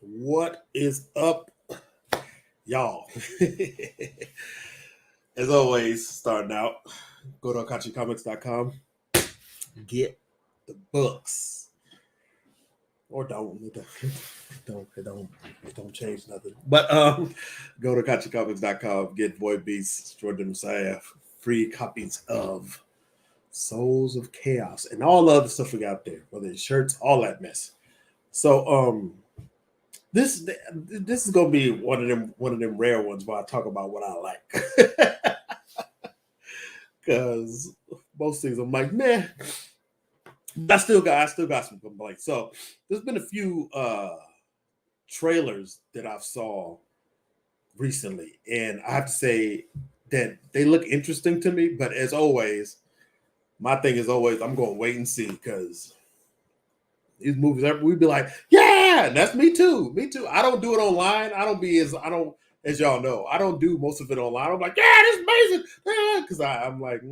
What is up, y'all? As always, starting out, go to GOTG3 get the books. Or don't change nothing. But go to GOTG3 get Void Beasts, Jordan Messiah, free copies of Souls of Chaos, and all the other stuff we got there, whether it's shirts, all that mess. So this is gonna be one of them rare ones where I talk about what I like. Because most things I'm like, man, but I still got some complaints. So there's been a few trailers that I've saw recently, and I have to say that they look interesting to me. But as always, my thing is always I'm going to wait and see because these movies we'd be like, yeah, and that's me too. Me too. I don't do it online. As y'all know, I don't do most of it online. I'm like, yeah, this is amazing. Because I'm like,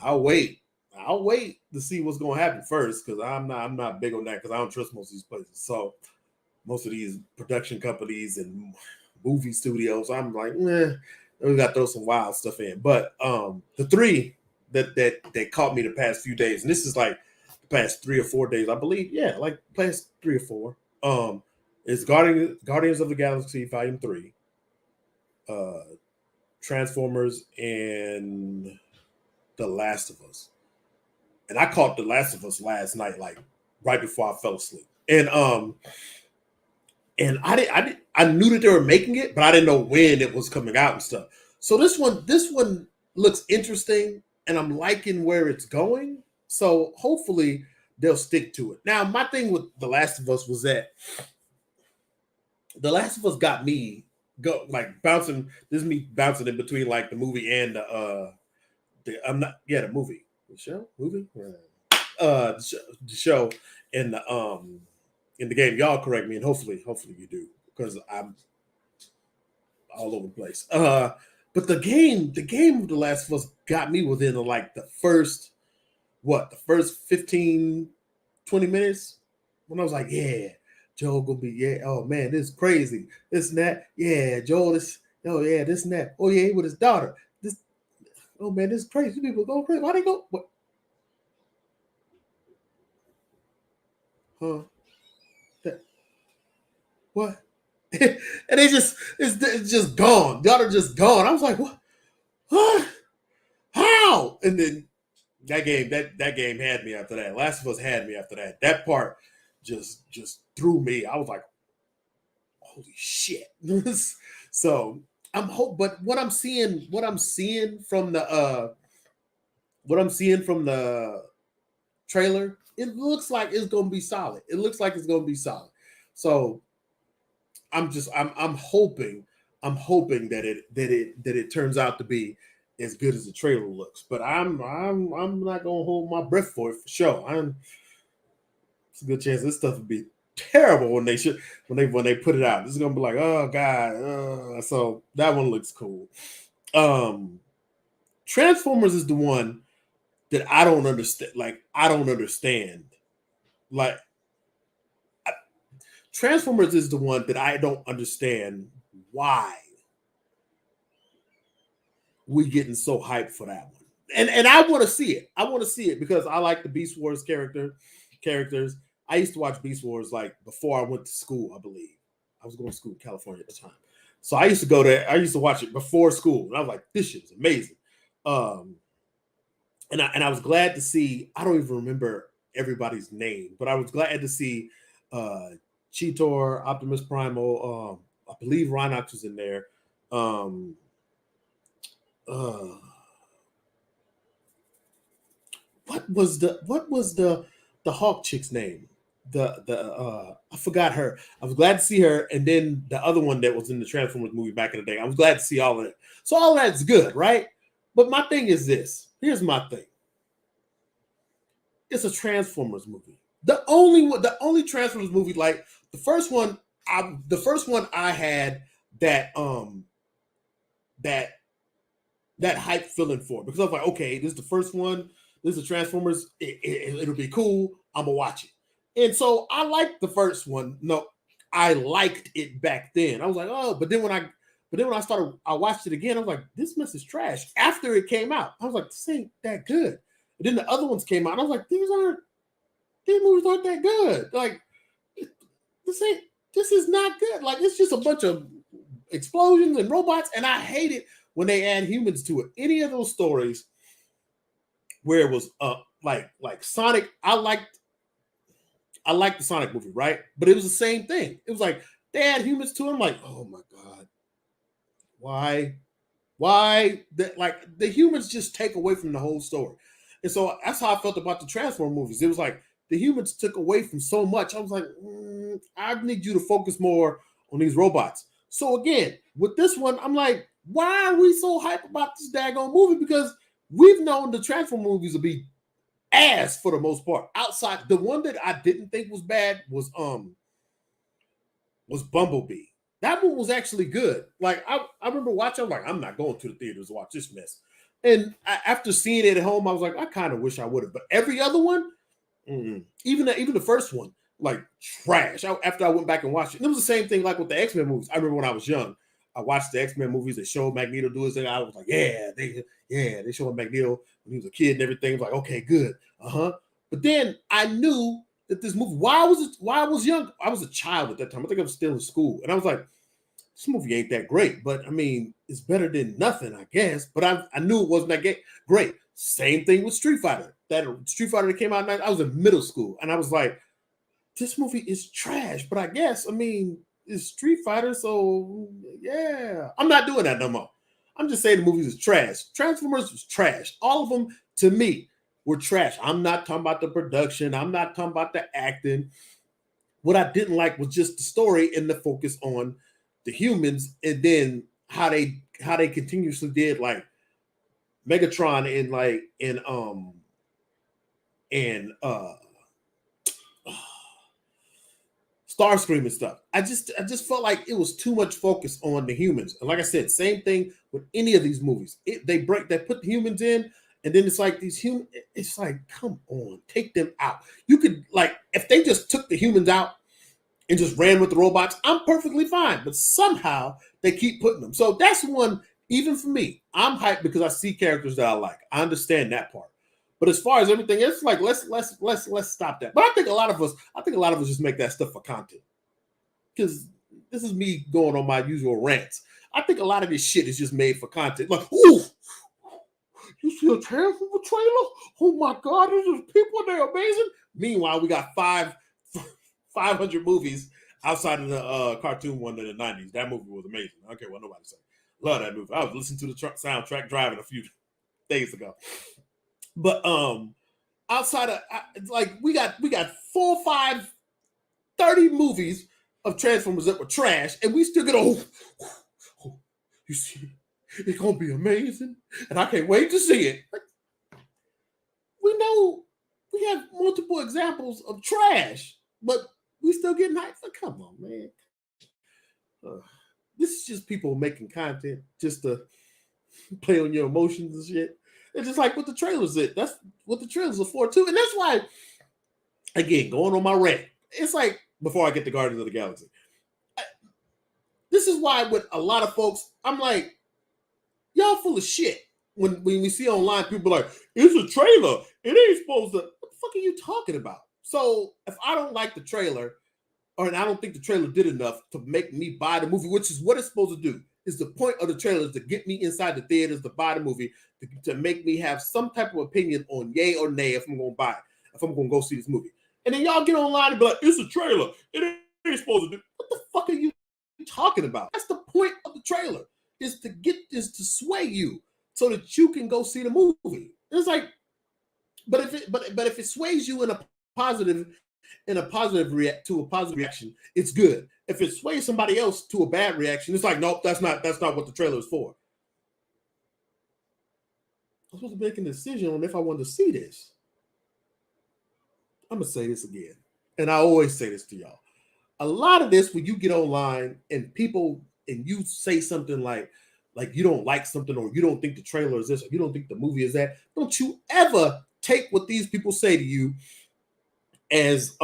I'll wait. I'll wait to see what's gonna happen first because I'm not big on that because I don't trust most of these places. So most of these production companies and movie studios, I'm like, we got to throw some wild stuff in. But the three that caught me the past few days, and this is like the past 3 or 4 days, I believe. Yeah, like past 3 or 4. Is Guardians of the Galaxy Volume 3, Transformers, and The Last of Us. And I caught The Last of Us last night, like right before I fell asleep. And I knew that they were making it, but I didn't know when it was coming out and stuff. So this one looks interesting, and I'm liking where it's going. So hopefully they'll stick to it. Now, my thing with The Last of Us was that The Last of Us got me bouncing. This is me bouncing in between like the movie and the movie, the show and the in the game. Y'all correct me, and hopefully you do because I'm all over the place. But the game of The Last of Us got me within like the first 15, 20 minutes when I was like, yeah, Joel gonna be, yeah, oh man, this is crazy. This and that. Yeah, Joel, this and that. Oh yeah, with his daughter. This, oh man, this is crazy. People go crazy. Why they go? What? Huh? That, what? And it's just gone. The daughter just gone. I was like, what? Huh? How? And then that game had me after that. Last of Us had me after that. That part just threw me. I was like, holy shit. So but what I'm seeing from the trailer, it looks like it's gonna be solid. So I'm hoping that it turns out to be as good as the trailer looks. But I'm not gonna hold my breath for it for sure. It's a good chance this stuff will be terrible when they put it out. This is gonna be like, oh god. So that one looks cool. Transformers is the one that I don't understand. Like Transformers is the one that I don't understand why we getting so hyped for that one. And I want to see it. I want to see it because I like the Beast Wars characters. I used to watch Beast Wars like before I went to school, I believe. I was going to school in California at the time. So I used to go there. I used to watch it before school. And I was like, this shit is amazing. And I was glad to see, I don't even remember everybody's name, but I was glad to see Cheetor, Optimus Primal, I believe Rhinox was in there. What was the Hawk chick's name? I forgot her. I was glad to see her, and then the other one that was in the Transformers movie back in the day. I was glad to see all of it. So all that's good, right? But my thing is this. Here's my thing. It's a Transformers movie. The only Transformers movie, like the first one I had that hype feeling for because I was like, okay, this is the first one. This is Transformers. It'll be cool. I'm gonna watch it. And so I liked the first one. No, I liked it back then. I was like, oh, I watched it again. I was like, this mess is trash. After it came out, I was like, this ain't that good. And then the other ones came out. And I was like, these movies aren't that good. Like, this is not good. Like, it's just a bunch of explosions and robots. And I hate it when they add humans to it. Any of those stories where it was like Sonic, I liked the Sonic movie, right? But it was the same thing. It was like they add humans to it. I'm like, oh my God. Why? The humans just take away from the whole story. And so that's how I felt about the Transformers movies. It was like the humans took away from so much. I was like, I need you to focus more on these robots. So again, with this one, I'm like, why are we so hyped about this daggone movie? Because we've known the Transformers movies to be ass for the most part. Outside, the one that I didn't think was bad was Bumblebee. That one was actually good. Like I remember watching, I'm like, I'm not going to the theaters to watch this mess. And after seeing it at home, I was like, I kind of wish I would have. But every other one, even the first one, like trash. After I went back and watched it, and it was the same thing like with the X-Men movies. I remember when I was young, I watched the X-Men movies that showed Magneto do his thing. I was like, they showed Magneto when he was a kid and everything. I was like, okay, good. But then I knew that this movie, why I was young, I was a child at that time. I think I was still in school. And I was like, this movie ain't that great, but I mean, it's better than nothing, I guess. But I knew it wasn't that great. Same thing with Street Fighter. That Street Fighter that came out, I was in middle school, and I was like, this movie is trash. But I guess, I mean, it's Street Fighter, so yeah. I'm not doing that no more. I'm just saying the movies is trash. Transformers was trash. All of them, to me, were trash. I'm not talking about the production. I'm not talking about the acting. What I didn't like was just the story and the focus on the humans, and then how they continuously did like Megatron and Starscream and stuff. I just felt like it was too much focus on the humans. And like I said, same thing with any of these movies. They put the humans in, and then it's like these humans. It's like, come on, take them out. You could, like, if they just took the humans out and just ran with the robots, I'm perfectly fine. But somehow they keep putting them. So that's one, even for me, I'm hyped because I see characters that I like. I understand that part. But as far as everything else, like let's stop that. But I think a lot of us just make that stuff for content. Because this is me going on my usual rants. I think a lot of this shit is just made for content. Like, ooh, you see a Transformer trailer? Oh my God, there's people, they're amazing. Meanwhile, we got 500 movies outside of the cartoon one in the 90s. That movie was amazing. I don't care what nobody said. Love that movie. I was listening to the soundtrack driving a few days ago. But outside of like we got 4, 5, 30 movies of Transformers that were trash, and we still get you see, it's gonna be amazing, and I can't wait to see it. Like, we know we have multiple examples of trash, but we still getting hyped. Like, come on, man. This is just people making content just to play on your emotions and shit. It's just like what the trailers did. That's what the trailers are for too. And that's why, again, going on my rant, it's like before I get to Guardians of the Galaxy. This is why with a lot of folks, I'm like, y'all full of shit. When we see online, people are like, it's a trailer. It ain't supposed to. What the fuck are you talking about? So if I don't like the trailer, or I don't think the trailer did enough to make me buy the movie, which is what it's supposed to do, is the point of the trailer is to get me inside the theaters to buy the movie, to make me have some type of opinion on yay or nay if I'm going to buy it, if I'm going to go see this movie. And then y'all get online and be like, it's a trailer. It ain't supposed to do. What the fuck are you talking about? That's the point of the trailer, is to sway you so that you can go see the movie. It's like, but if it sways you in a positive reaction, it's good. If it sways somebody else to a bad reaction, it's like, nope, that's not what the trailer is for. I'm supposed to make a decision on if I want to see this. I'm gonna say this again, and I always say this to y'all. A lot of this, when you get online and you say something like you don't like something, or you don't think the trailer is this, or you don't think the movie is that, don't you ever take what these people say to you as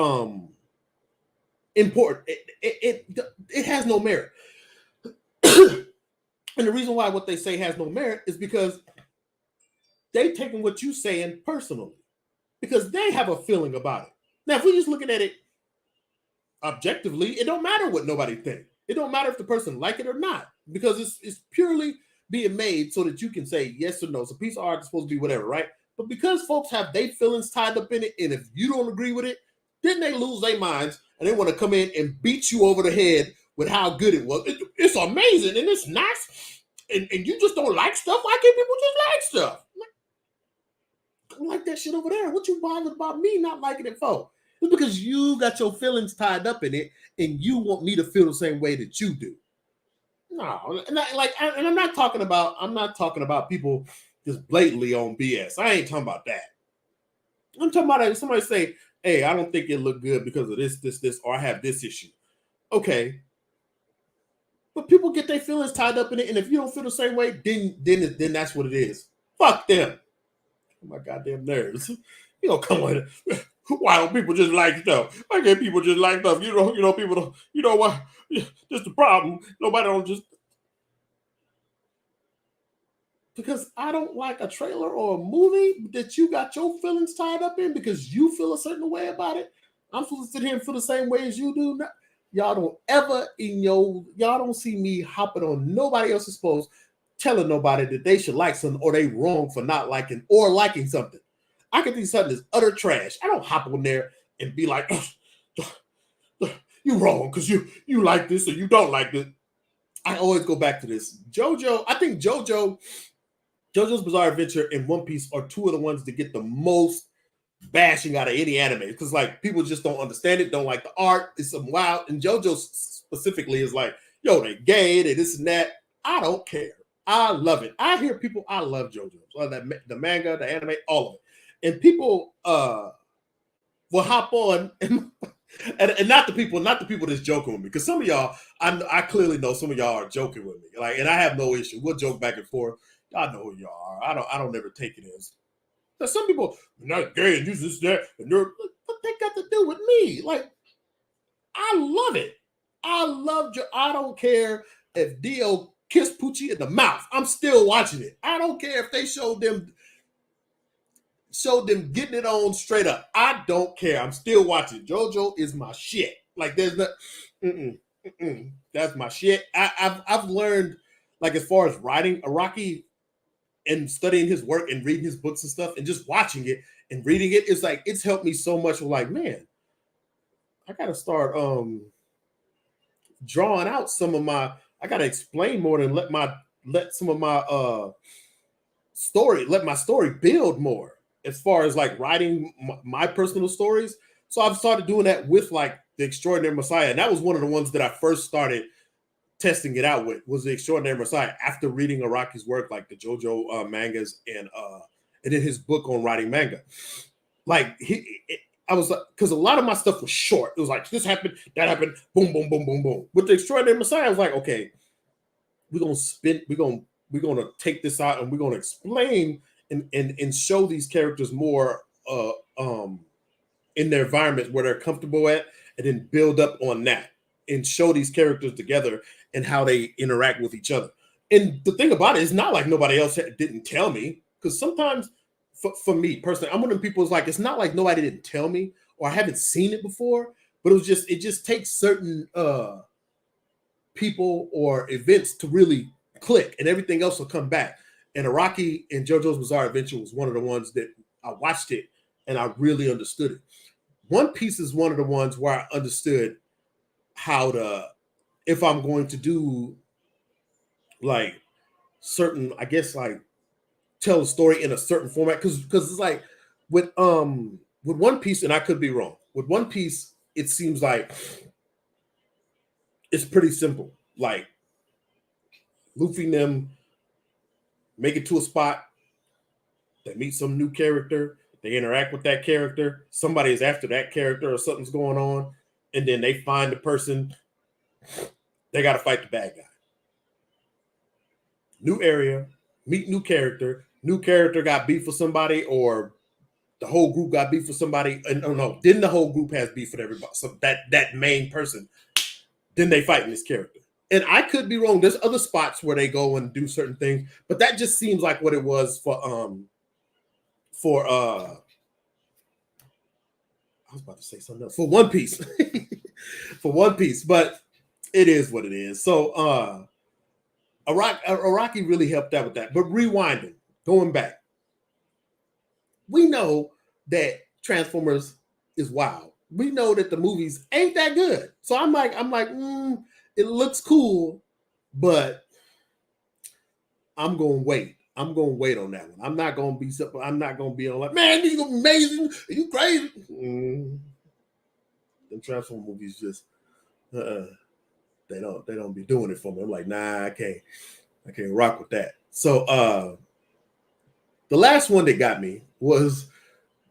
important. It has no merit. And the reason why what they say has no merit is because they taking what you saying personally, because they have a feeling about it. Now, if we're just looking at it objectively, it don't matter what nobody think. It don't matter if the person like it or not, because it's purely being made so that you can say yes or no. It's a piece of art, it's supposed to be whatever, right? But because folks have their feelings tied up in it, and if you don't agree with it, then they lose their minds and they want to come in and beat you over the head with how good it was. It's amazing and it's nice, and you just don't like stuff. Why can't people just like stuff? I don't like that shit over there. What you bothered about me not liking it for? It's because you got your feelings tied up in it, and you want me to feel the same way that you do. No, and I'm not talking about people just blatantly on BS. I ain't talking about that. I'm talking about somebody say, "Hey, I don't think it looked good because of this, or I have this issue." Okay, but people get their feelings tied up in it, and if you don't feel the same way, then that's what it is. Fuck them. Oh, my goddamn nerves. You know, come on. Why don't people just like stuff? Why can't people just like stuff? People don't. You know what? Just the problem. Nobody don't just. Because I don't like a trailer or a movie that you got your feelings tied up in because you feel a certain way about it. I'm supposed to sit here and feel the same way as you do. Y'all don't ever y'all don't see me hopping on nobody else's post telling nobody that they should like something or they wrong for not liking or liking something. I can think something is utter trash. I don't hop on there and be like, you wrong because you like this or you don't like this. I always go back to this. I think JoJo's Bizarre Adventure and One Piece are two of the ones that get the most bashing out of any anime because like people just don't understand it, don't like the art. It's some wild, and JoJo specifically is like, yo, they gay, they this and that. I don't care. I love it. I hear people. I love JoJo. The manga, the anime, all of it. And people will hop on and not the people that's joking with me. Because some of y'all, I clearly know some of y'all are joking with me. Like, and I have no issue. We'll joke back and forth. Y'all know who y'all are. I don't ever take it as. Now, some people not gay and use this, that, and they're what they got to do with me? Like, I love it. I don't care if Dio kissed Poochie in the mouth. I'm still watching it. I don't care if they showed them getting it on straight up. I don't care. I'm still watching. JoJo is my shit. Like there's no, that's my shit. I've learned, like as far as writing Araki and studying his work and reading his books and stuff and just watching it and reading it, it's like it's helped me so much. Like, man, I gotta start drawing out some of my. I gotta explain more than let some of my let my story build more as far as like writing my personal stories. So I've started doing that with like the Extraordinary Messiah, and that was one of the ones that I first started testing it out with, was the Extraordinary Messiah after reading Araki's work, like the JoJo mangas and then his book on writing manga. Like I was like, because a lot of my stuff was short. It was like this happened, that happened, boom, boom, boom, boom, boom. With the Extraordinary Messiah, I was like, okay, we're gonna take this out and we're gonna explain and show these characters more in their environments where they're comfortable at, and then build up on that and show these characters together and how they interact with each other. And the thing about it is not like nobody else didn't tell me, because sometimes for me personally, I'm one of the people who's like, it's not like nobody didn't tell me or I haven't seen it before, but it just takes certain people or events to really click, and everything else will come back. And Araki and JoJo's Bizarre Adventure was one of the ones that I watched it and I really understood it. One Piece is one of the ones where I understood how to, if I'm going to do like certain, I guess like tell a story in a certain format, because it's like with One Piece, and I could be wrong, with One Piece, it seems like it's pretty simple. Like Luffy and them make it to a spot, they meet some new character, they interact with that character, somebody is after that character or something's going on, and then they find the person, they got to fight the bad guy. New area, meet new character got beef with somebody or the whole group got beef with somebody, and no, then the whole group has beef with everybody. So that main person, then they fight in this character. And I could be wrong. There's other spots where they go and do certain things, but that just seems like what it was for I was about to say something else. For One Piece. For One Piece, but it is what it is. So Araki really helped out with that. But rewinding, going back, we know that Transformers is wild. We know that the movies ain't that good. So I'm like, it looks cool, but I'm gonna wait. I'm gonna wait on that one. I'm not gonna be on like, man, these are amazing. Are you crazy? The Transformers movies just they don't be doing it for me. I'm like, nah, I can't rock with that. So the last one that got me was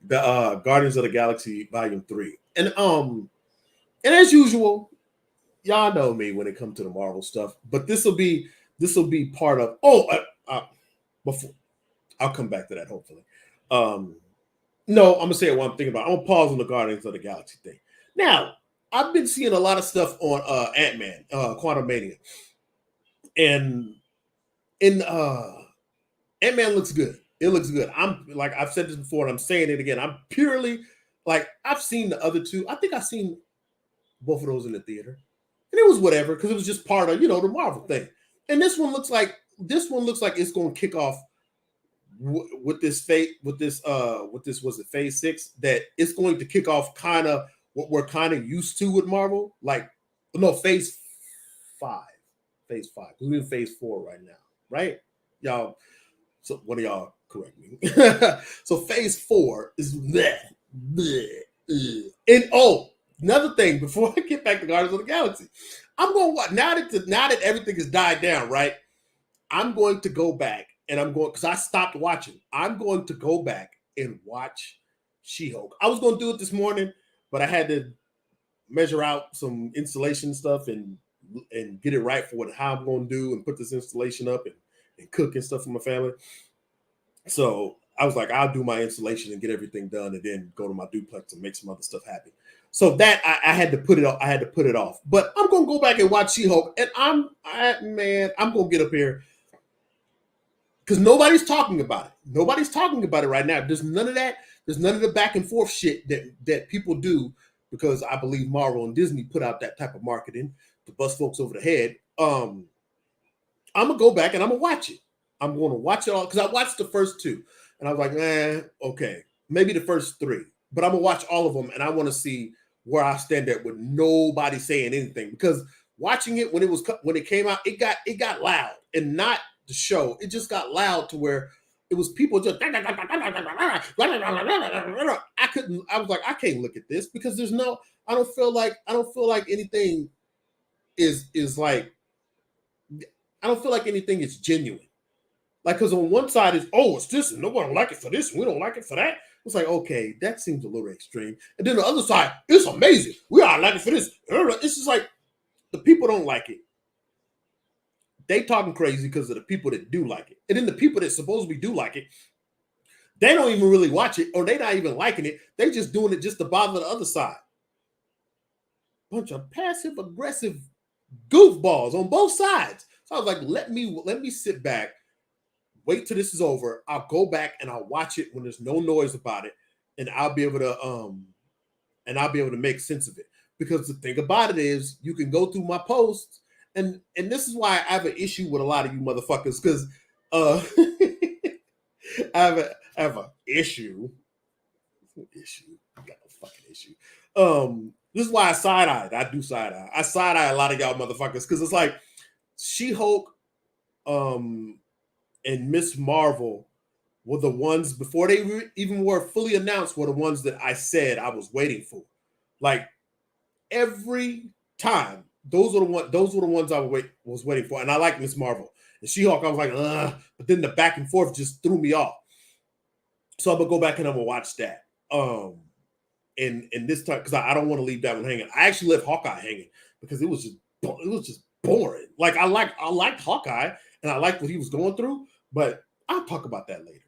the Guardians of the Galaxy Volume 3. And as usual, y'all know me when it comes to the Marvel stuff, but this will be part of before I'll come back to that hopefully. No, I'm gonna say it while I'm thinking about it. I'm gonna pause on the Guardians of the Galaxy thing. Now, I've been seeing a lot of stuff on Ant-Man, Quantumania. And Ant-Man looks good. It looks good. I'm like, I've said this before and I'm saying it again. I'm purely like, I've seen the other two. I think I've seen both of those in the theater. And it was whatever, because it was just part of, the Marvel thing. And this one looks like it's going to kick off with this was it phase 6, that it's going to kick off kind of what we're kind of used to with Marvel. Like, no, phase 5. We're in phase 4 right now, right? Y'all, so one of y'all correct me. So phase 4 is and another thing before I get back to Guardians of the Galaxy, I'm going to watch now that everything has died down, right? I'm going to go back and because I stopped watching. I'm going to go back and watch She-Hulk. I was going to do it this morning, but I had to measure out some installation stuff and get it right for how I'm going to do and put this installation up and cook and stuff for my family. So I was like, I'll do my installation and get everything done, and then go to my duplex and make some other stuff happen. So that I had to put it off. But I'm gonna go back and watch She-Hulk, and I'm gonna get up here because nobody's talking about it. Nobody's talking about it right now. There's none of that. There's none of the back and forth shit that people do, because I believe Marvel and Disney put out that type of marketing to bust folks over the head. I'm gonna go back and I'm gonna watch it. I'm going to watch it all because I watched the first 2 and I was like, okay, maybe the first 3, but I'm gonna watch all of them and I want to see where I stand at with nobody saying anything, because watching it when it came out, it got loud, and not the show. It just got loud to where it was people just I was like, I can't look at this because I don't feel like anything is like, I don't feel like anything is genuine. Like, because on one side is, it's this, and nobody don't like it for this, and we don't like it for that. It's like, okay, that seems a little extreme. And then the other side, it's amazing. We are like it for this. It's just like, the people don't like it. They talking crazy because of the people that do like it. And then the people that supposedly do like it, they don't even really watch it, or they not even liking it. They just doing it just to bother the other side. Bunch of passive aggressive goofballs on both sides. So I was like, let me sit back, wait till this is over. I'll go back and I'll watch it when there's no noise about it, and I'll be able to make sense of it. Because the thing about it is, you can go through my posts, and this is why I have an issue with a lot of you motherfuckers, because I have an issue. I got a fucking issue. This is why I side-eye. I do side-eye. I side-eye a lot of y'all motherfuckers, because it's like She-Hulk, and Miss Marvel were the ones, before they even were fully announced, were the ones that I said I was waiting for. Like, every time, those were the ones I was waiting for. And I like Miss Marvel. And She-Hulk, I was like, but then the back and forth just threw me off. So I'm gonna go back and I'm gonna watch that. And this time, because I don't want to leave that one hanging. I actually left Hawkeye hanging because it was just boring. Like, I liked Hawkeye and I liked what he was going through, but I'll talk about that later.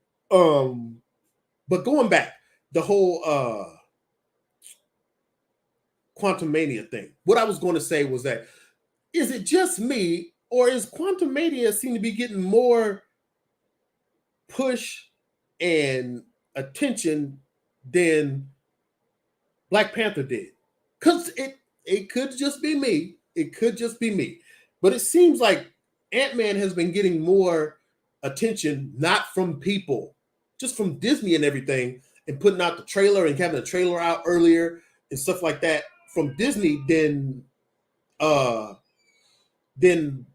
But going back, the whole Quantum Mania thing. What I was going to say was that, is it just me, or is Quantum Mania seem to be getting more push and attention than Black Panther did? Because it could just be me. It could just be me. But it seems like Ant-Man has been getting more attention, not from people, just from Disney and everything, and putting out the trailer and having the trailer out earlier and stuff like that from Disney than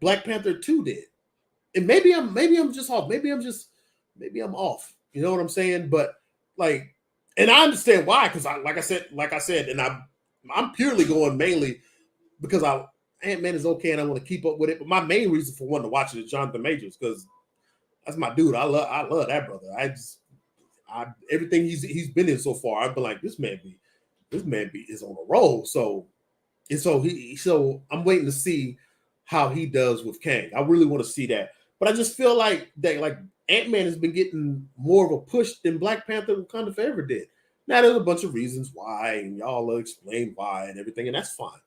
Black Panther 2 did. And maybe I'm just off. Maybe I'm off. You know what I'm saying? But like, and I understand why, because like I said, and I'm purely going mainly because Ant-Man is okay and I want to keep up with it. But my main reason for wanting to watch it is Jonathan Majors, because that's my dude. I love that brother. Everything he's been in so far, I've been like, this man is on a roll. So I'm waiting to see how he does with Kang. I really want to see that. But I just feel like Ant-Man has been getting more of a push than Black Panther Wakanda Forever did. Now, there's a bunch of reasons why, and y'all will explain why and everything, and that's fine.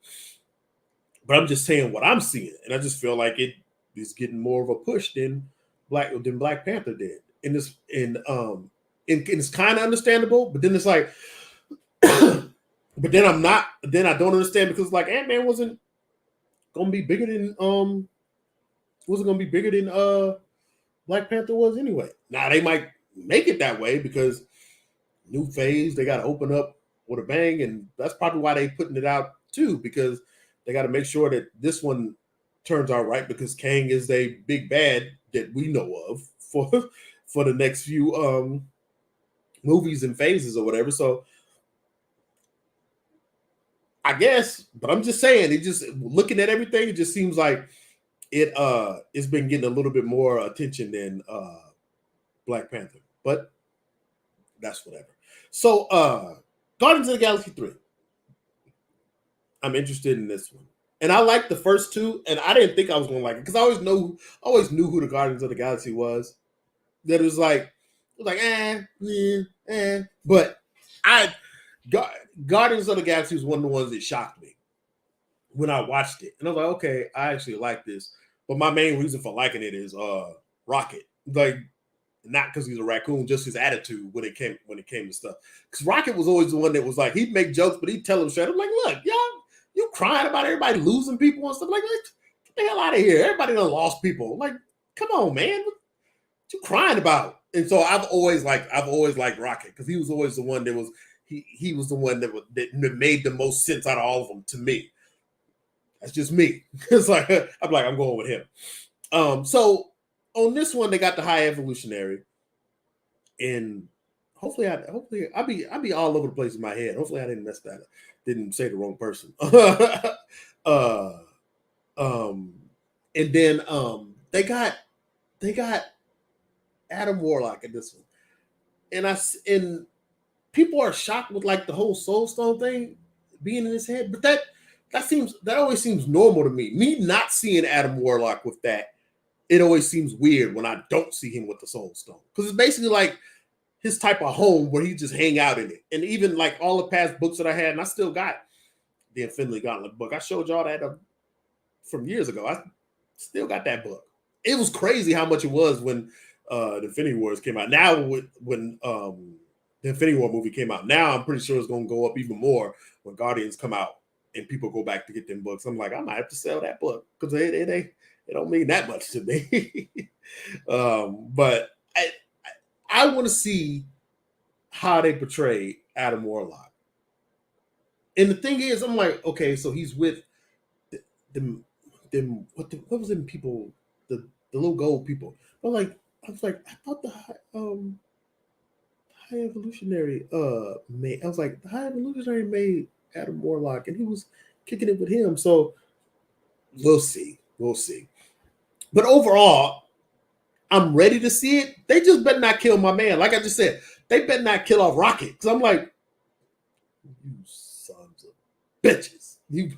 But I'm just saying what I'm seeing, and I just feel like it is getting more of a push than Black Panther did. And it's kind of understandable, but then it's like, but then I don't understand, because like Ant-Man wasn't gonna be bigger than Black Panther was anyway. Now they might make it that way because new phase, they got to open up with a bang, and that's probably why they putting it out too, because they got to make sure that this one turns out right, because Kang is a big bad that we know of for the next few movies and phases or whatever. So I guess, but I'm just saying, it just, looking at everything, it just seems like it's been getting a little bit more attention than Black Panther, but that's whatever. So Guardians of the Galaxy 3. I'm interested in this one. And I liked the first two, and I didn't think I was gonna like it, because I always knew who the Guardians of the Galaxy was. That it was like but Guardians of the Galaxy was one of the ones that shocked me when I watched it. And I was like, okay, I actually like this. But my main reason for liking it is Rocket. Like, not because he's a raccoon, just his attitude when it came to stuff. Because Rocket was always the one that was like, he'd make jokes, but he'd tell them straight. I'm like, look, y'all, you crying about everybody losing people and stuff like that. Get the hell out of here. Everybody done lost people. Like, come on, man. What you crying about? And so I've always liked Rocket, because he was always the one that was he was the one that made the most sense out of all of them to me. That's just me. It's like, I'm going with him. So on this one, they got the High Evolutionary, and hopefully I'll be all over the place in my head. Hopefully I didn't mess that up. Didn't say the wrong person. And then they got Adam Warlock in this one, and people are shocked with like the whole Soul Stone thing being in his head, but that always seems normal to me. Me not seeing Adam Warlock with that, it always seems weird when I don't see him with the Soul Stone, because it's basically like his type of home where he just hang out in it. And even like all the past books that I had, and I still got the Infinity Gauntlet book. I showed y'all that from years ago. I still got that book. It was crazy how much it was when the Infinity Wars came out. Now when the Infinity War movie came out, now I'm pretty sure it's going to go up even more when Guardians come out and people go back to get them books. I'm like, I might have to sell that book, because it don't mean that much to me. But I want to see how they portray Adam Warlock. And the thing is, I'm like, okay, so he's with them. What was them people? The little gold people. But like, I was like, I thought the High Evolutionary made. I was like, the High Evolutionary made Adam Warlock, and he was kicking it with him. So we'll see. But overall, I'm ready to see it. They just better not kill my man. Like I just said, they better not kill off Rocket, because I'm like, you sons of bitches. You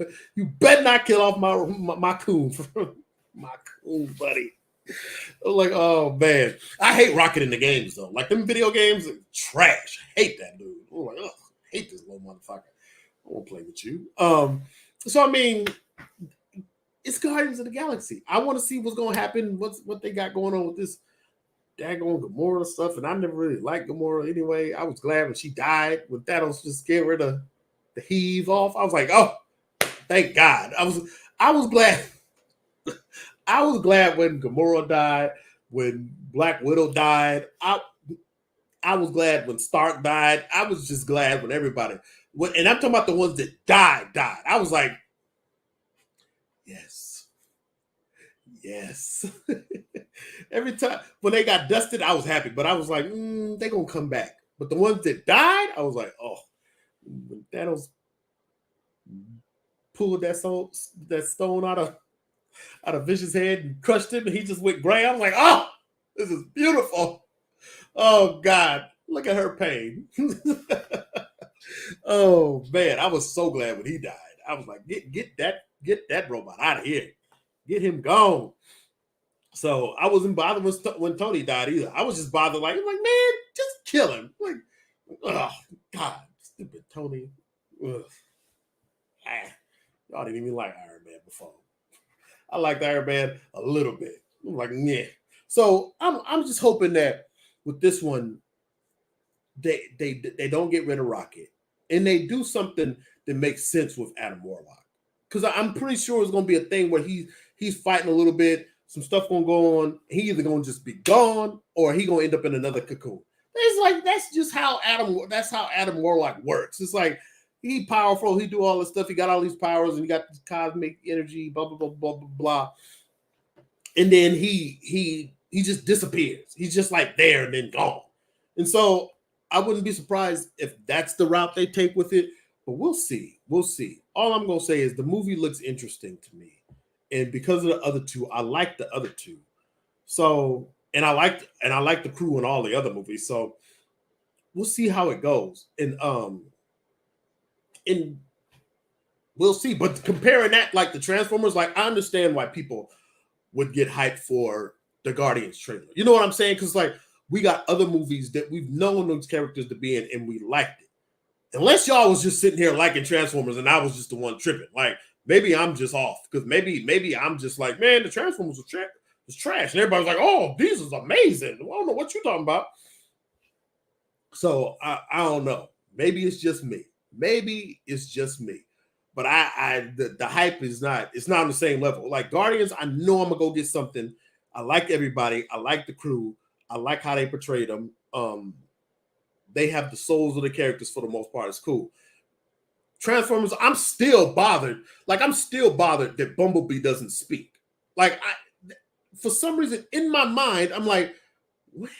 better not kill off my coon, my coon buddy. I'm like, oh man, I hate Rocket in the games though. Like them video games, trash. I hate that dude. I'm like, ugh, I hate this little motherfucker. I won't play with you. So I mean, it's Guardians of the Galaxy. I want to see what's gonna happen. What they got going on with this daggone Gamora stuff, and I never really liked Gamora anyway. I was glad when she died, when Thanos just gave her the heave off. I was like, oh, thank God. I was glad. I was glad when Gamora died, when Black Widow died. I was glad when Stark died. I was just glad when everybody. And I'm talking about the ones that died. I was like, yes, yes. Every time when they got dusted, I was happy, but I was like, they gonna come back. But the ones that died, I was like, oh, when Thanos pulled that stone out of Vision's head and crushed him, and he just went gray. I was like, oh, this is beautiful. Oh God, look at her pain. Oh man, I was so glad when he died. I was like, get that robot out of here, get him gone. So I wasn't bothered when Tony died either. I was just bothered, like, man, just kill him. Like, oh God, stupid Tony. Ugh. Y'all didn't even like Iron Man before. I liked Iron Man a little bit. I'm like, yeah. So I'm just hoping that with this one, they don't get rid of Rocket and they do something that makes sense with Adam Warlock. Because I'm pretty sure it's gonna be a thing where he's fighting a little bit, some stuff gonna go on. He either gonna just be gone or he gonna end up in another cocoon. It's like that's how Adam Warlock works. It's like he powerful, he do all this stuff, he got all these powers, and he got this cosmic energy, blah blah blah blah blah blah. And then he just disappears. He's just like there and then gone. And so I wouldn't be surprised if that's the route they take with it, but we'll see. We'll see. All I'm gonna say is the movie looks interesting to me, and because of the other two, I like the other two. So, and I like the crew in all the other movies. So we'll see how it goes, and we'll see. But comparing that, like the Transformers, like I understand why people would get hyped for the Guardians trailer. You know what I'm saying? Because like we got other movies that we've known those characters to be in, and we liked it. Unless y'all was just sitting here liking Transformers, and I was just the one tripping. Like maybe I'm just off because maybe I'm just like, man, the Transformers was trash, and everybody's like, oh, these is amazing. Well, I don't know what you're talking about. So I don't know. Maybe it's just me. But the hype is not. It's not on the same level. Like Guardians, I know I'm gonna go get something. I like everybody. I like the crew. I like how they portrayed them. They have the souls of the characters for the most part. It's cool. Transformers, I'm still bothered. Like I'm still bothered that Bumblebee doesn't speak. Like for some reason in my mind, I'm like, when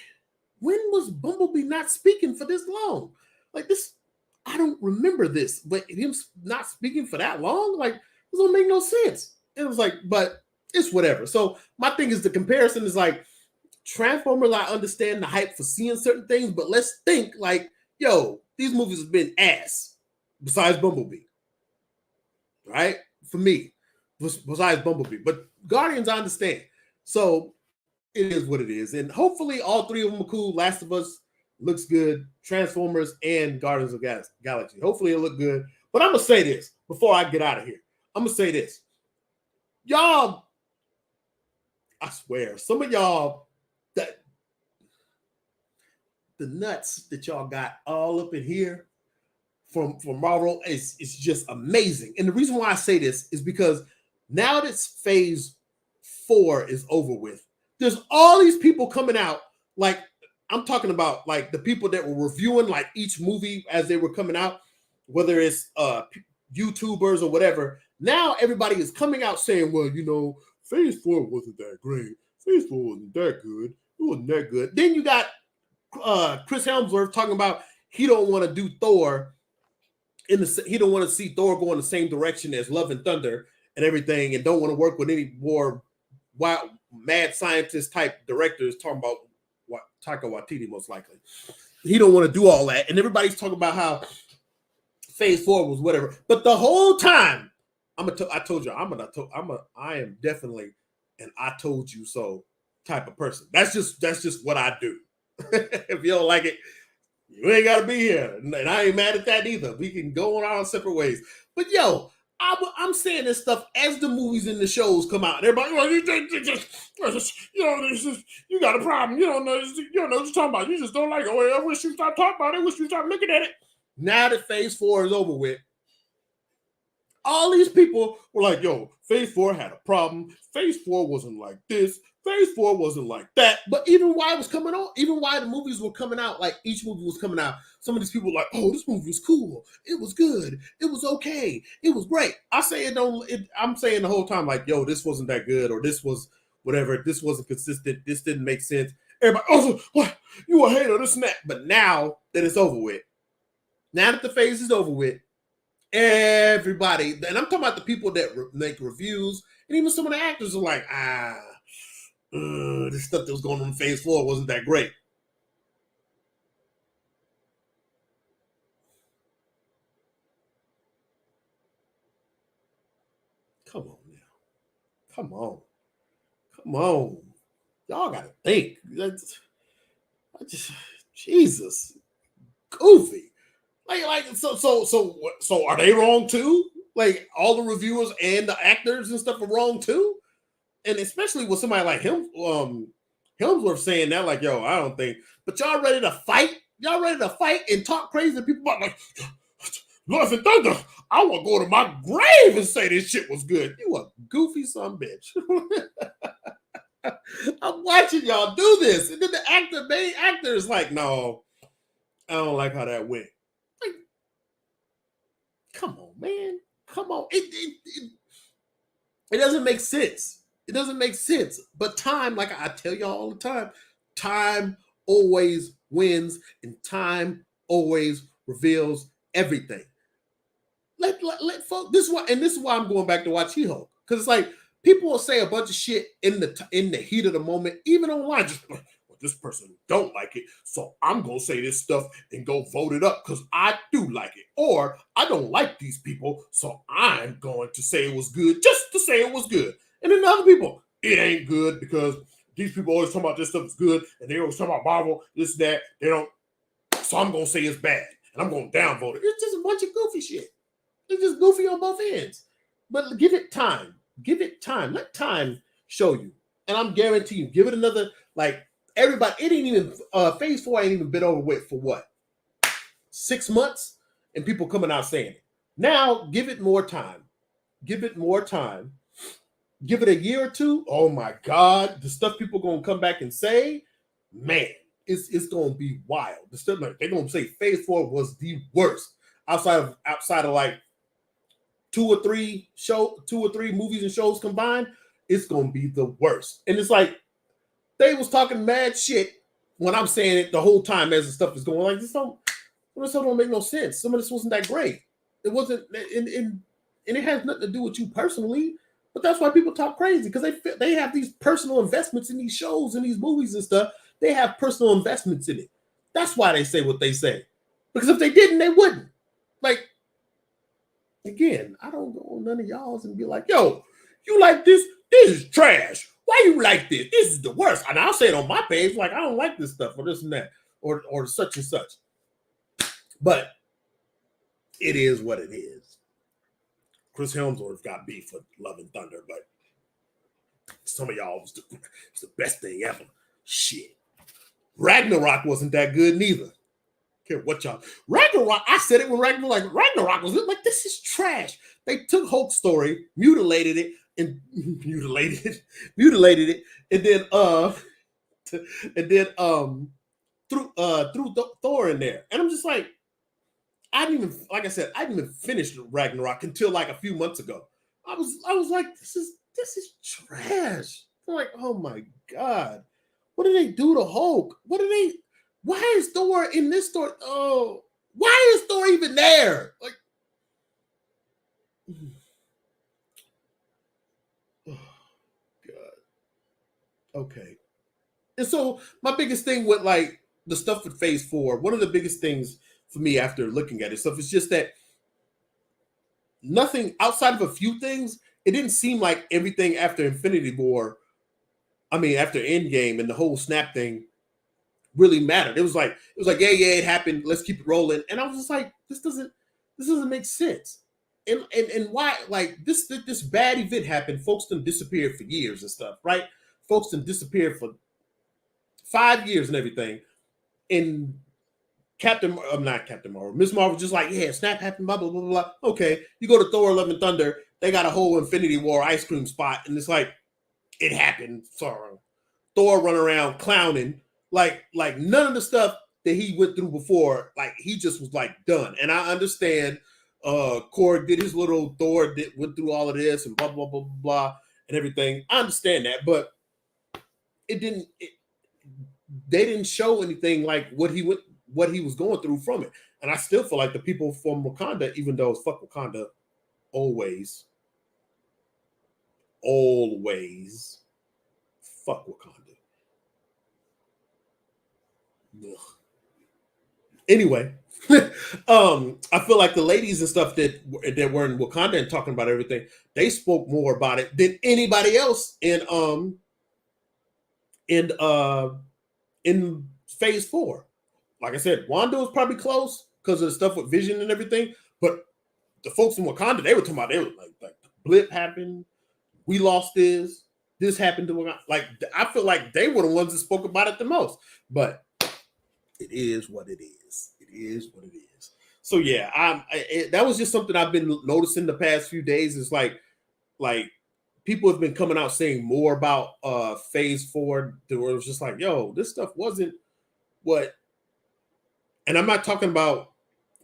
was Bumblebee not speaking for this long? Like this, I don't remember this, but him not speaking for that long, like this don't make no sense. It was like, but it's whatever. So my thing is the comparison is like Transformers. I understand the hype for seeing certain things, but let's think like, yo, these movies have been ass besides Bumblebee, right? For me, besides Bumblebee, but Guardians, I understand. So it is what it is, and hopefully all three of them are cool. Last of Us looks good, Transformers and Guardians of the Galaxy. Hopefully it'll look good. But I'm gonna say this before I get out of here. I'm gonna say this, y'all. I swear, some of y'all that the nuts that y'all got all up in here from Marvel is just amazing. And the reason why I say this is because now that Phase 4 is over with, there's all these people coming out. Like I'm talking about, like the people that were reviewing like each movie as they were coming out, whether it's YouTubers or whatever. Now everybody is coming out saying, well, you know, Phase 4 wasn't that great. Phase 4 wasn't that good. It wasn't that good. Then you got Chris Hemsworth talking about he don't want to do Thor he don't want to see Thor go in the same direction as Love and Thunder and everything, and don't want to work with any more wild, mad scientist type directors. Talking about Taika Waititi, most likely. He don't want to do all that, and everybody's talking about how Phase 4 was whatever. But the whole time, I told you, I am definitely an I told you so type of person. That's just what I do. If you don't like it, you ain't gotta be here, and I ain't mad at that either. We can go on our separate ways. But yo, I'm saying this stuff as the movies and the shows come out. Everybody, well, you got a problem. You don't know what you're talking about. You just don't like it. Well, I wish you stop talking about it. I wish you stop looking at it. Now that Phase 4 is over with, all these people were like, yo, Phase 4 had a problem. Phase 4 wasn't like this. Phase 4 wasn't like that. But even while it was coming on, even while the movies were coming out, like each movie was coming out, some of these people were like, oh, this movie was cool. It was good. It was okay. It was great. I'm saying the whole time, like, yo, this wasn't that good, or this was whatever. This wasn't consistent. This didn't make sense. Everybody, oh, what? You a hater, this and that. But now that it's over with, now that the phase is over with, everybody, and I'm talking about the people that make reviews, and even some of the actors are like, this stuff that was going on in Phase 4 wasn't that great. Come on now. Come on. Come on. Y'all gotta think. Jesus. Goofy. So are they wrong too? Like all the reviewers and the actors and stuff are wrong too? And especially with somebody like him, Helmsworth saying that, like, yo, I don't think, but y'all ready to fight? Y'all ready to fight and talk crazy to people about, like, Love and Thunder, I want to go to my grave and say this shit was good. You a goofy son bitch. I'm watching y'all do this. And then the main actor is like, no, I don't like how that went. Like, come on, man. Come on. It doesn't make sense. It doesn't make sense. But time, like I tell y'all all the time always wins, and time always reveals everything. Let folks. This is why I'm going back to watch He-Hulk, because it's like people will say a bunch of shit in the heat of the moment, even online. Just well, this person don't like it, so I'm gonna say this stuff and go vote it up because I do like it, or I don't like these people, so I'm going to say it was good just to say it was good. And then the other people, it ain't good because these people always talk about this stuff is good, and they always talk about Marvel, this, that. They don't, so I'm gonna say it's bad, and I'm gonna downvote it. It's just a bunch of goofy shit. It's just goofy on both ends. But give it time. Give it time. Let time show you. And I'm guaranteeing you, give it another, like, everybody, it ain't even, Phase 4 ain't even been over with for what? 6 months? And people coming out saying it. Now, give it more time. Give it more time. Give it a year or two. Oh my God. The stuff people going to come back and say, man, it's going to be wild. The stuff, like, they're going to say Phase 4 was the worst. Outside of like two or three movies and shows combined, it's going to be the worst. And it's like, they was talking mad shit when I'm saying it the whole time as the stuff is going. Like, some of this stuff don't make no sense. Some of this wasn't that great. It wasn't, and it has nothing to do with you personally. But that's why people talk crazy, because they have these personal investments in these shows and these movies and stuff. They have personal investments in it. That's why they say what they say. Because if they didn't, they wouldn't. Like, again, I don't go on none of y'all's and be like, yo, you like this? This is trash. Why you like this? This is the worst. And I'll say it on my page, like, I don't like this stuff or this and that or such and such. But it is what it is. Chris Helmsworth got beef for Love and Thunder, but some of y'all was the best thing ever. Shit. Ragnarok wasn't that good neither. Care what y'all. Ragnarok, I said it when Ragnarok was like, this is trash. They took Hulk's story, mutilated it, and threw Thor in there. And I'm just like, I didn't even finish Ragnarok until like a few months ago. I was like, this is trash. I'm like, oh my God. What did they do to Hulk? Why is Thor in this story? Oh, why is Thor even there? Like, oh God. Okay. And so my biggest thing with like the stuff with Phase 4, one of the biggest things for me after looking at it stuff is just that nothing outside of a few things, it didn't seem like everything after Infinity War I mean, after Endgame and the whole snap thing really mattered. It was like, yeah, it happened. Let's keep it rolling. And I was just like, this doesn't make sense. And why, like, this bad event happened. Folks done disappeared for years and stuff, right? Folks done disappeared for 5 years and everything. And not Captain Marvel, Miss Marvel just like, yeah, snap happened, blah, blah, blah, blah. Okay, you go to Thor Love and Thunder, they got a whole Infinity War ice cream spot, and it's like, it happened. Sorry. Thor run around clowning, like none of the stuff that he went through before, like he just was like done. And I understand Korg did his little Thor went through all of this and blah blah blah blah blah and everything. I understand that, but they didn't show anything like what he was going through from it. And I still feel like the people from Wakanda, even though it's fuck Wakanda, always fuck Wakanda. Ugh. Anyway, I feel like the ladies and stuff that were in Wakanda and talking about everything, they spoke more about it than anybody else in Phase 4. Like I said, Wanda was probably close because of the stuff with Vision and everything, but the folks in Wakanda, they were talking about, they were like the blip happened, we lost this happened to Wakanda. Like, I feel like they were the ones that spoke about it the most, but it is what it is. It is what it is. So yeah, that was just something I've been noticing the past few days. It's like people have been coming out saying more about Phase 4. Where it was just like, yo, this stuff wasn't what. And I'm not talking about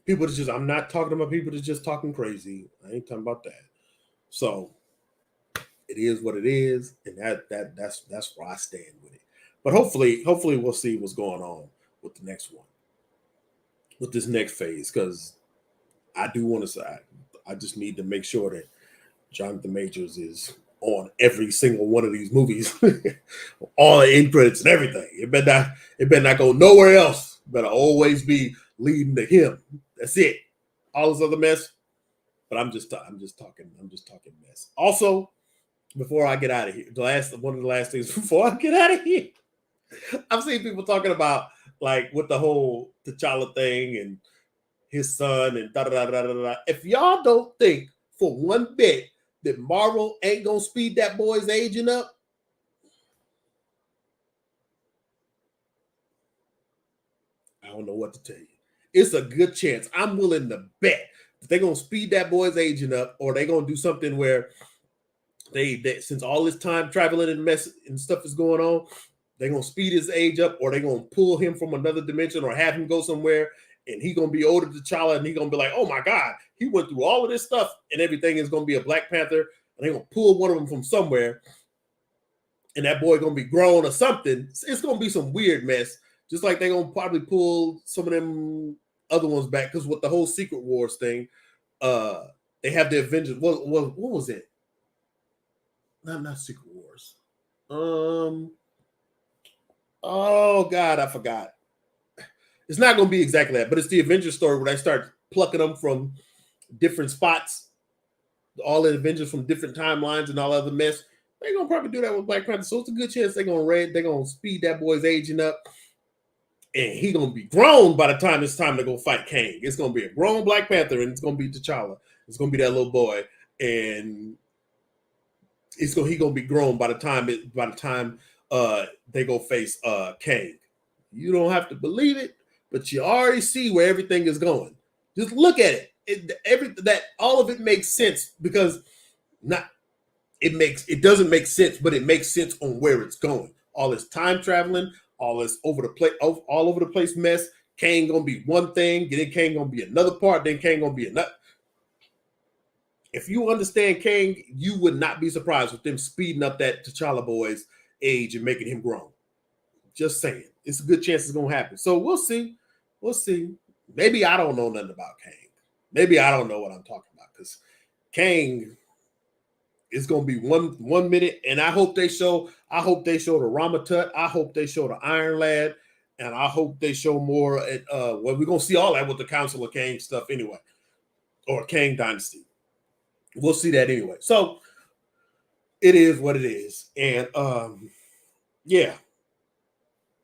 people that just. I'm not talking about people that just talking crazy. I ain't talking about that. So it is what it is, and that's where I stand with it. But hopefully we'll see what's going on with the next one, with this next phase, because I do want to say I just need to make sure that Jonathan Majors is on every single one of these movies, all the end credits and everything. It better not go nowhere else. It better always be leading to him. That's it. All this other mess. But I'm just talking mess. Also, before I get out of here, one of the last things before I get out of here, I've seen people talking about, like, with the whole T'Challa thing and his son and da da da da da. If y'all don't think for one bit that Marvel ain't gonna speed that boy's aging up, I don't know what to tell you. It's a good chance. I'm willing to bet that they're gonna speed that boy's aging up, or they're gonna do something where they since all this time traveling and mess and stuff is going on, they're gonna speed his age up, or they're gonna pull him from another dimension, or have him go somewhere, and he's gonna be older than T'Challa, and he's gonna be like, oh my God, he went through all of this stuff, and everything is gonna be a Black Panther, and they're gonna pull one of them from somewhere, and that boy gonna be grown or something. It's gonna be some weird mess, just like they're gonna probably pull some of them other ones back, because with the whole Secret Wars thing, they have the Avengers. What was it? Not Secret Wars. Oh God, I forgot. It's not going to be exactly that, but it's the Avengers story where they start plucking them from different spots, all the Avengers from different timelines and all other mess. They're going to probably do that with Black Panther. So it's a good chance they're going to speed that boy's aging up, and he's going to be grown by the time it's time to go fight Kang. It's going to be a grown Black Panther, and it's going to be T'Challa. It's going to be that little boy, and he's going to be grown by the time they go face Kang. You don't have to believe it, but you already see where everything is going. Just look at it. All of it makes sense, because it doesn't make sense, but it makes sense on where it's going. All this time traveling, all this all over the place mess. Kang gonna be one thing, then Kang gonna be another part, then Kang gonna be another. If you understand Kang, you would not be surprised with them speeding up that T'Challa boy's age and making him grown. Just saying. It's a good chance it's going to happen. So we'll see. We'll see. Maybe I don't know nothing about Kang. Maybe I don't know what I'm talking about, because Kang is going to be one minute, and I hope they show the Ramatut. I hope they show the Iron Lad, and I hope they show more at well, we're going to see all that with the Council of Kang stuff anyway, or Kang Dynasty. We'll see that anyway. So it is what it is. And yeah,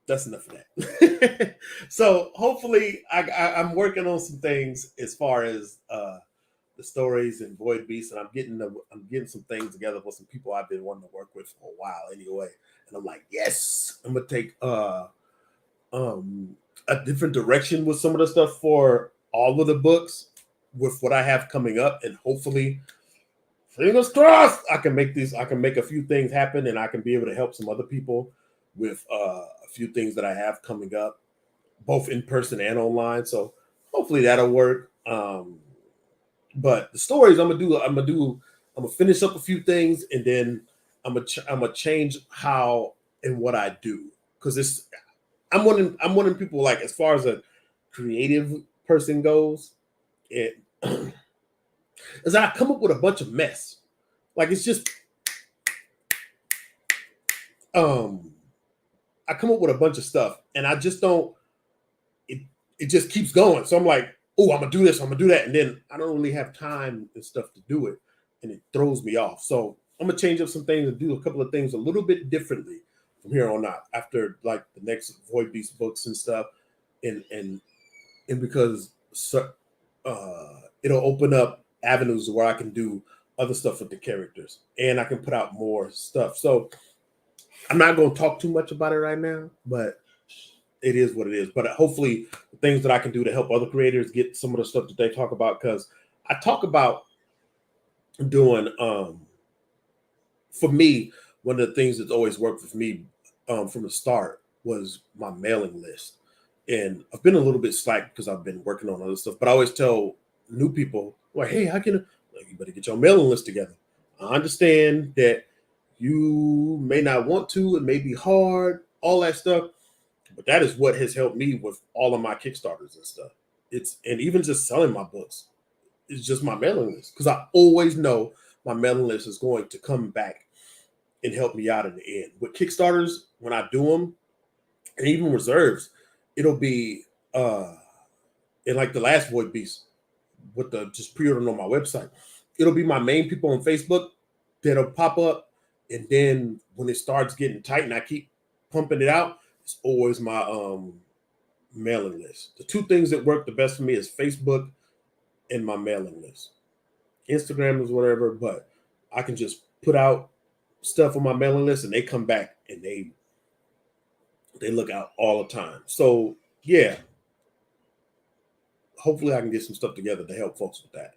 that's enough of that. So hopefully, I'm working on some things as far as the stories and Void Beast, and I'm getting some things together with some people I've been wanting to work with for a while anyway. And I'm like, yes, I'm gonna take um a different direction with some of the stuff for all of the books with what I have coming up, and hopefully, fingers crossed, I can make a few things happen, and I can be able to help some other people with a few things that I have coming up, both in person and online. So hopefully that'll work. But the stories I'm gonna finish up a few things, and then I'm gonna change how and what I do, because it's I'm wanting people, like, as far as a creative person goes, it is I come up with a bunch of mess. Like, it's just um I come up with a bunch of stuff, and I just don't it it just keeps going. So I'm like, oh, I'm gonna do this, I'm gonna do that, and then I don't really have time and stuff to do it, and it throws me off. So I'm gonna change up some things and do a couple of things a little bit differently from here on out, after like the next Void Beast books and stuff, and because it'll open up avenues where I can do other stuff with the characters, and I can put out more stuff. So I'm not going to talk too much about it right now, but it is what it is. But hopefully, the things that I can do to help other creators get some of the stuff that they talk about, because I talk about doing, for me, one of the things that's always worked with me from the start was my mailing list. And I've been a little bit slack because I've been working on other stuff, but I always tell new people, like, hey, how can, like, you better get your mailing list together. I understand that you may not want to, it may be hard, all that stuff, but that is what has helped me with all of my Kickstarters and stuff. It's, and even just selling my books, it's just my mailing list, because I always know my mailing list is going to come back and help me out in the end. With Kickstarters, when I do them, and even reserves, it'll be in like the last Void Beast with the just pre-ordering on my website. It'll be my main people on Facebook that'll pop up, and then when it starts getting tight and I keep pumping it out, it's always my mailing list. The two things that work the best for me is Facebook and my mailing list. Instagram is whatever, but I can just put out stuff on my mailing list, and they come back and they look out all the time. So yeah, hopefully I can get some stuff together to help folks with that.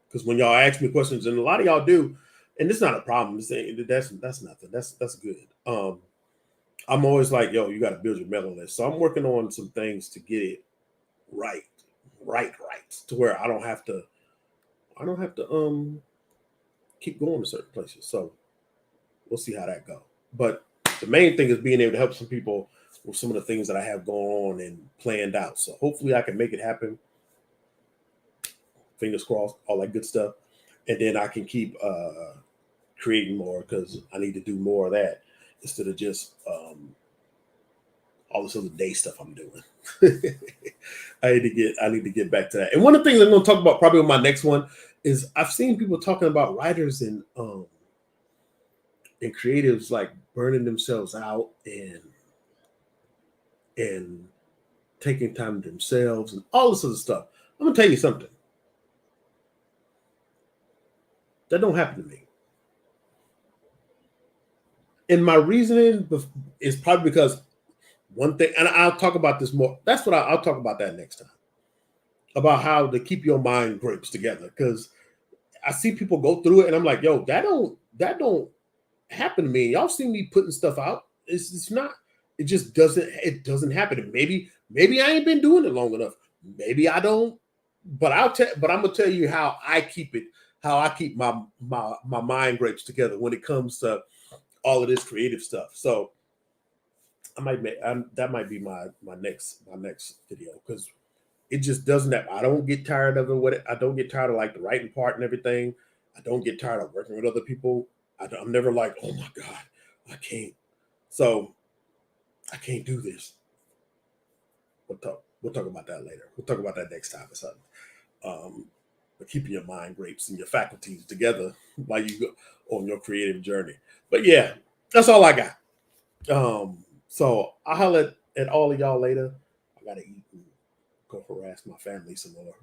Because when y'all ask me questions, and a lot of y'all do, and it's not a problem. That's nothing. That's good. I'm always like, yo, you got to build your mailing list. So I'm working on some things to get it right, right, to where I don't have to keep going to certain places. So we'll see how that goes. But the main thing is being able to help some people with some of the things that I have going on and planned out. So hopefully I can make it happen. Fingers crossed, all that good stuff. And then I can keep creating more, because I need to do more of that instead of just all this other day stuff I'm doing. I need to get back to that. And one of the things I'm going to talk about probably on my next one is I've seen people talking about writers and creatives like burning themselves out and taking time to themselves and all this other stuff. I'm gonna tell you something. That don't happen to me. And my reasoning is probably because one thing, and I'll talk about this more. That's what I'll talk about that next time. About how to keep your mind grapes together. Because I see people go through it, and I'm like, yo, that don't happen to me. Y'all see me putting stuff out. It's not. It just doesn't. It doesn't happen. And maybe I ain't been doing it long enough. Maybe I don't. But But I'm gonna tell you how I keep it. How I keep my mind grapes together when it comes to all of this creative stuff. So that might be my next video, because it just doesn't happen. I don't get tired of it. I don't get tired of like the writing part and everything. I don't get tired of working with other people. I'm never like, oh my God, I can't. So I can't do this. We'll talk about that later. We'll talk about that next time or something. But keeping your mind grapes and your faculties together while you go on your creative journey. But yeah, that's all I got. So I'll holler at all of y'all later. I gotta eat and go harass my family some more.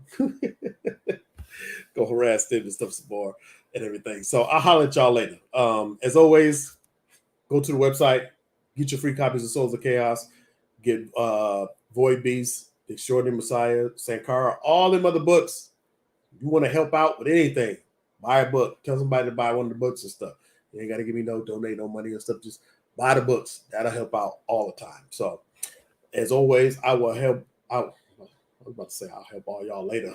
Go harass them and stuff some more and everything. So I'll holler at y'all later. As always, go to the website, get your free copies of Souls of Chaos, get Void Beast, The Extraordinary Messiah, Sankara, all them other books. You want to help out with anything, buy a book. Tell somebody to buy one of the books and stuff. You ain't got to give me donate no money or stuff. Just buy the books. That'll help out all the time. So as always, I will help out. I was about to say I'll help all y'all later.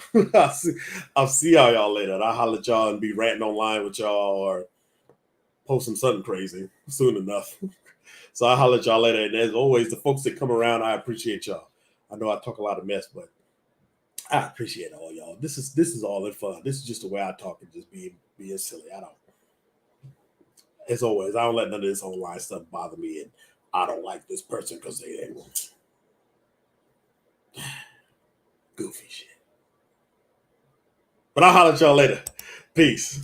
I'll see y'all later. And I'll holler at y'all and be ranting online with y'all or posting something crazy soon enough. So I'll holler at y'all later. And as always, the folks that come around, I appreciate y'all. I know I talk a lot of mess, but I appreciate all y'all. This is all in fun. This is just the way I talk and just being silly. I don't. As always, I don't let none of this online stuff bother me, and I don't like this person because they ain't goofy shit. But I'll holler at y'all later. Peace.